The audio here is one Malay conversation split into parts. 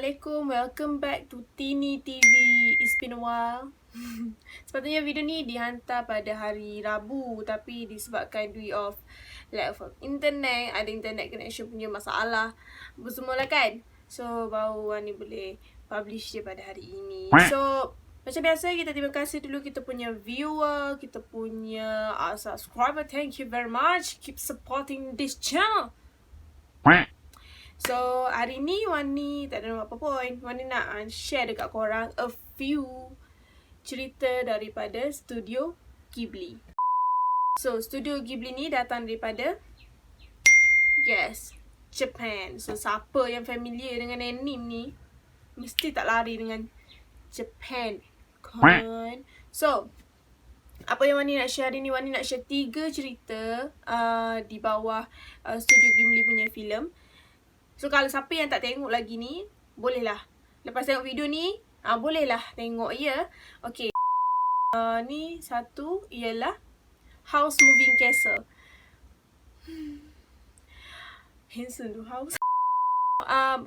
Assalamualaikum, welcome back to Tini TV. It's been a while. Sepatutnya video ni dihantar pada hari Rabu, tapi disebabkan due of lack of internet, ada internet connection punya masalah bersemualah kan. So baru ni boleh publish dia pada hari ini. So macam biasa, kita terima kasih dulu kita punya viewer, kita punya subscriber. Thank you very much. Keep supporting this channel. So, hari ni Wani tak ada apa pun. Wani nak share dekat korang a few cerita daripada Studio Ghibli. So, Studio Ghibli ni datang daripada Japan. So, siapa yang familiar dengan anime ni mesti tak lari dengan Japan kan. So, apa yang Wani nak share hari ni? Wani nak share 3 cerita di bawah Studio Ghibli punya filem. So, kalau siapa yang tak tengok lagi ni, bolehlah. Lepas tengok video ni, bolehlah tengok ya. Okay. Ni satu ialah House Moving Castle. Handsome tu House.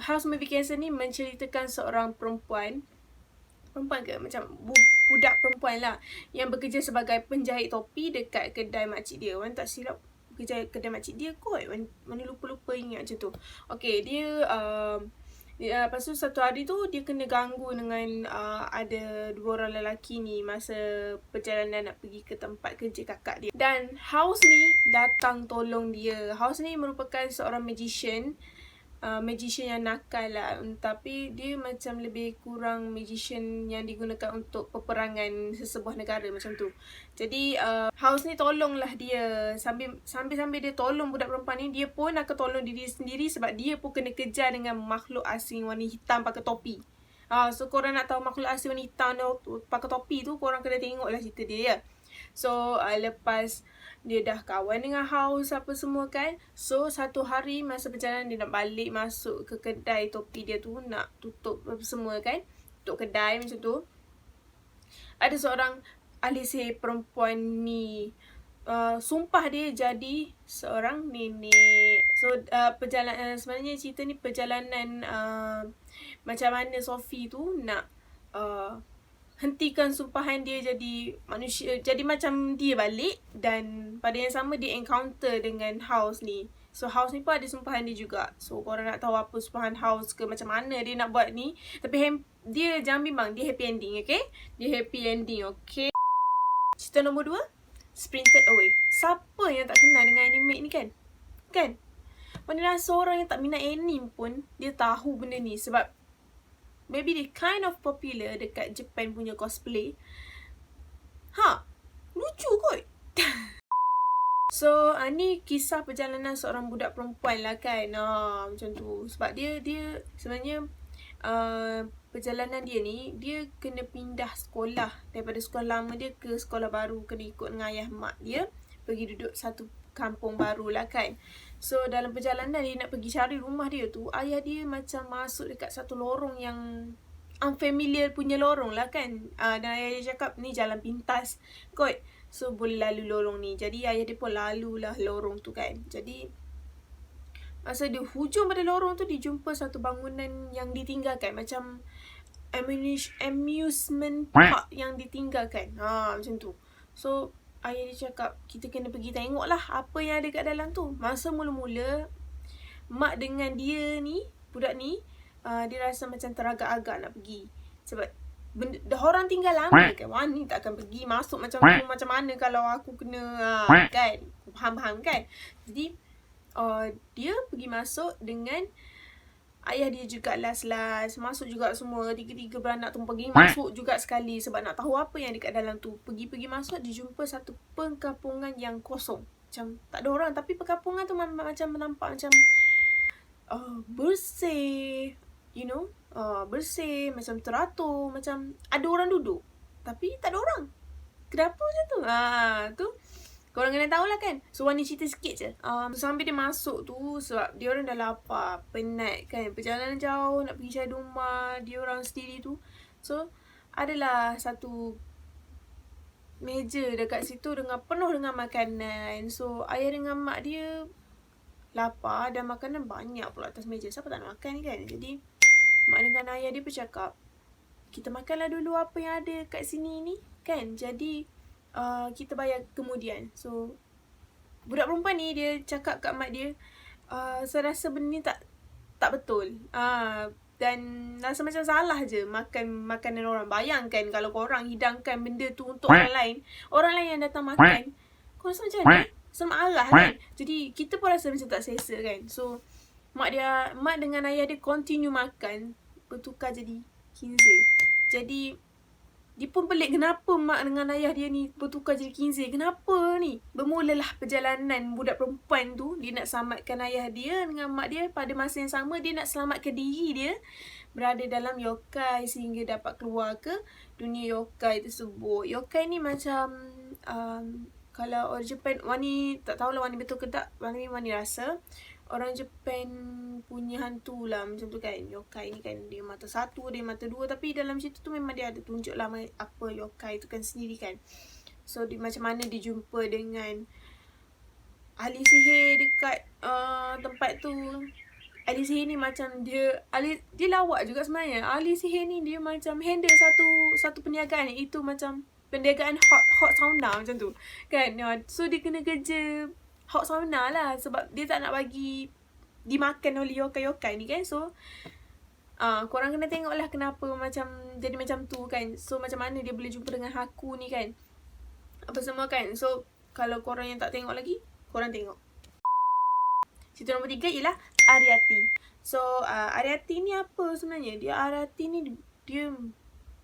House Moving Castle ni menceritakan seorang perempuan ke? Macam budak perempuan lah, yang bekerja sebagai penjahit topi dekat kedai makcik dia. Wan tak silap kerja kedai makcik dia kot. Mana lupa-lupa ingat macam tu. Okay, dia lepas tu satu hari tu dia kena ganggu dengan ada 2 orang lelaki ni masa perjalanan nak pergi ke tempat kerja kakak dia. Dan House ni datang tolong dia. House ni merupakan seorang magician yang nakal lah, tapi dia macam lebih kurang magician yang digunakan untuk peperangan sesebuah negara macam tu. Jadi House ni tolonglah dia. Sambil dia tolong budak perempuan ni, dia pun akan tolong diri sendiri sebab dia pun kena kejar dengan makhluk asing warna hitam pakai topi. So korang nak tahu makhluk asing warna hitam pakai topi tu, korang kena tengoklah cerita dia ya. So lepas dia dah kawan dengan House apa semua kan. So satu hari masa perjalanan dia nak balik masuk ke kedai topi dia tu, nak tutup apa semua kan, tutup kedai macam tu. Ada seorang ahli sihir perempuan ni sumpah dia jadi seorang nenek. So perjalanan sebenarnya cerita ni perjalanan macam mana Sophie tu nak hentikan sumpahan dia jadi manusia, jadi macam dia balik. Dan pada yang sama dia encounter dengan House ni. So House ni pun ada sumpahan dia juga. So korang nak tahu apa sumpahan House ke macam mana dia nak buat ni, tapi dia jangan bimbang, dia happy ending. Okay, dia happy ending. Okay, cerita nombor 2, Spirited Away. Siapa yang tak kenal dengan anime ni kan? Mana seorang yang tak minat anime pun dia tahu benda ni, sebab maybe dia kind of popular dekat Japan punya cosplay. Lucu kot. So ni kisah perjalanan seorang budak perempuan lah kan. Macam tu. Sebab dia sebenarnya perjalanan dia ni, dia kena pindah sekolah daripada sekolah lama dia ke sekolah baru. Kena ikut dengan ayah mak dia pergi duduk satu kampung baru lah kan. So dalam perjalanan dia nak pergi cari rumah dia tu, ayah dia macam masuk dekat satu lorong yang unfamiliar punya lorong lah kan. Dan ayah dia cakap ni jalan pintas kot, so boleh lalu lorong ni. Jadi ayah dia pun lalulah lorong tu kan. Jadi masa dia hujung pada lorong tu, dia jumpa satu bangunan yang ditinggalkan, macam amusement park yang ditinggalkan. Macam tu. So ayah dia cakap, kita kena pergi tengok lah apa yang ada kat dalam tu. Masa mula-mula, mak dengan dia ni, budak ni, dia rasa macam teragak-agak nak pergi. Sebab dah orang tinggal lama kan. Wani tak akan pergi masuk macam tu. Macam mana kalau aku kena kan. Faham kan. Jadi dia pergi masuk dengan ayah dia juga last masuk juga semua. Tiga-tiga beranak tu pergi masuk juga sekali sebab nak tahu apa yang dekat dalam tu. Pergi masuk, dia jumpa satu perkampungan yang kosong. Macam tak ada orang, tapi perkampungan tu macam menampak macam bersih, you know, bersih, macam teratur, macam ada orang duduk tapi tak ada orang. Kenapa macam tu? Tu korang kena tahulah kan. So Wani cerita sikit je. Sambil dia masuk tu, sebab dia orang dah lapar, penat kan, perjalanan jauh nak pergi cari rumah dia orang sendiri tu. So adalah satu meja dekat situ penuh dengan makanan. So ayah dengan mak dia lapar dan makanan banyak pula atas meja. Siapa tak nak makan kan. Jadi mak dengan ayah dia bercakap, kita makanlah dulu apa yang ada kat sini ni kan, jadi kita bayar kemudian. So budak perempuan ni dia cakap kat mak dia, saya rasa benda ni tak betul. Dan rasa macam salah je makan makanan orang. Bayangkan kalau korang hidangkan benda tu untuk orang lain yang datang makan, kau rasa macam mana? So marah kan. Jadi kita pun rasa macam tak selesa kan. So mak dengan ayah dia continue makan, bertukar jadi kinzer. Jadi dia pun pelik kenapa mak dengan ayah dia ni bertukar jadi kinzer. Kenapa ni? Bermulalah perjalanan budak perempuan tu. Dia nak selamatkan ayah dia dengan mak dia. Pada masa yang sama dia nak selamatkan diri dia berada dalam yokai sehingga dapat keluar ke dunia yokai tersebut. Yokai ni macam kalau orang Jepun, Wani tak tahulah Wani betul ke tak, Wani rasa orang Jepun punya hantu lah macam tu kan. Yokai ni kan dia mata satu, dia mata dua, tapi dalam cerita tu memang dia ada tunjuk lah apa yokai tu kan sendiri kan. So dia, macam mana dia jumpa dengan ahli sihir dekat tempat tu. Ahli sihir ni macam dia lawak juga sebenarnya. Ahli sihir ni dia macam handle satu perniagaan, itu macam perniagaan hot sauna macam tu kan. So dia kena kerja hot sauna lah sebab dia tak nak bagi dimakan oleh yokai-yokai ni kan. So korang kena tengok lah kenapa macam jadi macam tu kan. So macam mana dia boleh jumpa dengan Haku ni kan, apa semua kan. So kalau korang yang tak tengok lagi, korang tengok. Cerita nombor 3 ialah Ariati. So Ariati ni apa sebenarnya? Ariati ni dia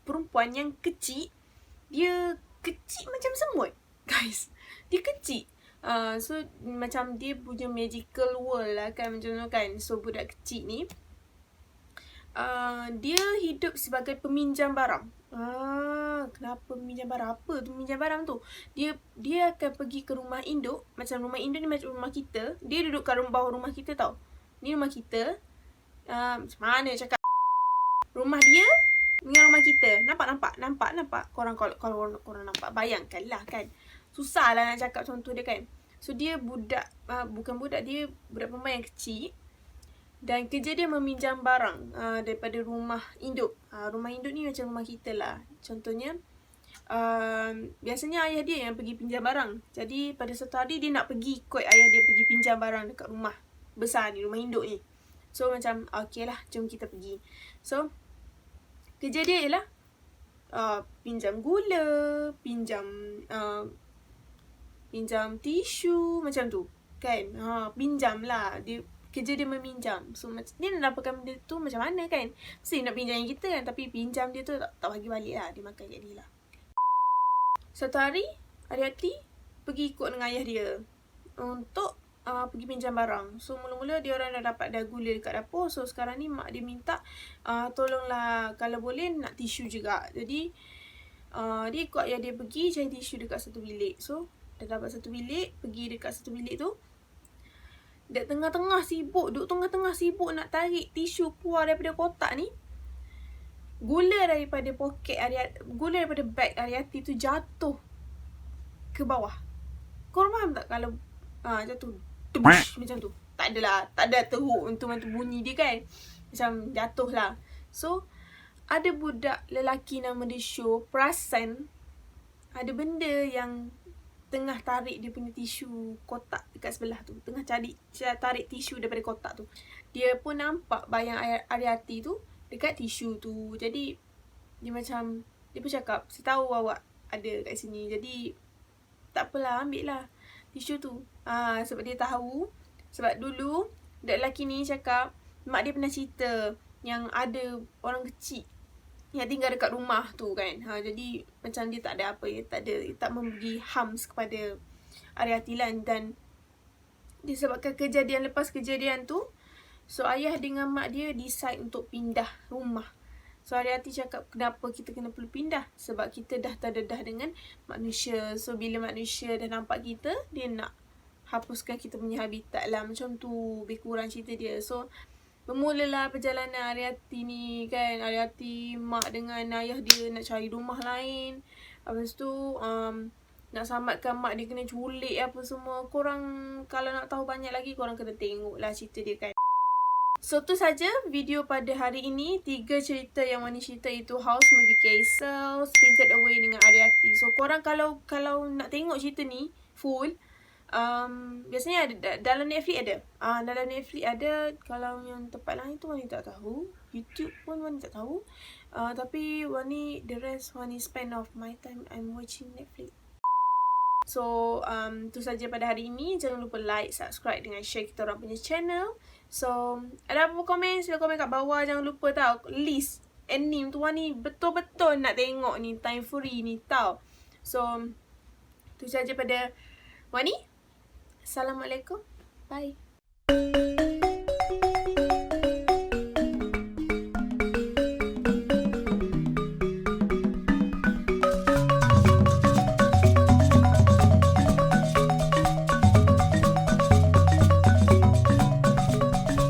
perempuan yang kecil. Dia kecil macam semut guys. Dia kecil. So macam dia punya magical world lah kan, macam tu kan. So budak kecil ni dia hidup sebagai peminjam barang. Kenapa peminjam barang? Apa tu peminjam barang tu? Dia akan pergi ke rumah induk. Macam rumah induk ni macam rumah kita. Dia duduk kat bawah rumah kita tau. Ni rumah kita. Macam mana cakap? Rumah dia dengan rumah kita. Nampak? Korang nampak, bayangkanlah kan. Susah lah nak cakap macam tu dia kan. So dia budak, bukan budak, dia budak perempuan yang kecil. Dan kerja dia meminjam barang daripada rumah induk. Rumah induk ni macam rumah kita lah. Contohnya, biasanya ayah dia yang pergi pinjam barang. Jadi pada satu hari dia nak pergi ikut ayah dia pergi pinjam barang dekat rumah besar ni, rumah induk ni. So macam, okay lah, jom kita pergi. So kerja dia ialah pinjam gula, pinjam tisu macam tu kan. Pinjam lah. Kerja dia meminjam. So dia nak dapatkan benda tu macam mana kan. Mesti nak pinjam yang kita kan, tapi pinjam dia tu tak bagi balik lah. Dia makan kat dia lah. Satu hari Ariati pergi ikut dengan ayah dia untuk pergi pinjam barang. So mula-mula dia orang dah dapat dah gula dekat dapur. So sekarang ni mak dia minta tolonglah kalau boleh nak tisu juga. Jadi dia ikut ayah dia pergi cari tisu dekat satu bilik. So dah dapat satu bilik, pergi dekat satu bilik tu. Duduk tengah-tengah sibuk nak tarik tisu keluar daripada kotak ni. Gula daripada beg Ariati tu jatuh ke bawah. Korang faham tak kalau jatuh tebush macam tu? Tak ada teruk untuk bunyi dia kan. Macam jatuh lah. So ada budak lelaki nama dia Sho perasan ada benda yang tengah tarik dia punya tisu kotak dekat sebelah tu. Tengah tarik tisu daripada kotak tu. Dia pun nampak bayang Ariati tu dekat tisu tu. Jadi dia macam, dia pun cakap, saya tahu awak ada kat sini. Jadi tak apalah, ambil lah tisu tu. Sebab dia tahu. Sebab dulu budak lelaki ni cakap mak dia pernah cerita yang ada orang kecil yang tinggal dekat rumah tu kan. Jadi macam dia tak ada apa, tak memberi harms kepada Ariati lah. Dan disebabkan lepas kejadian tu, so ayah dengan mak dia decide untuk pindah rumah. So Ariati cakap, kenapa kita perlu pindah? Sebab kita dah terdedah dengan manusia. So bila manusia dah nampak kita, dia nak hapuskan kita punya habitat lah. Macam tu lebih kurang cerita dia. So bermulalah perjalanan Ariati ni kan. Ariati, mak dengan ayah dia nak cari rumah lain. Lepas tu nak selamatkan mak dia kena culik apa semua. Korang kalau nak tahu banyak lagi, korang kena tengok lah cerita dia kan. So tu saja video pada hari ini. 3 cerita yang Wani cerita itu House Movie Castle, Spirited Away dengan Ariati. So korang kalau nak tengok cerita ni full, biasanya ada dalam Netflix ada. Dalam Netflix ada. Kalau yang tempat lain tu Wani tak tahu. YouTube pun Wani tak tahu. Tapi Wani, the rest Wani spend of my time I'm watching Netflix. So tu saja pada hari ini. Jangan lupa like, subscribe dengan share kita orang punya channel. So ada apa-apa komen, sila komen kat bawah. Jangan lupa tau, list anime tu Wani betul-betul nak tengok ni, time free ni tau. So tu saja pada Wani. Assalamualaikum. Bye.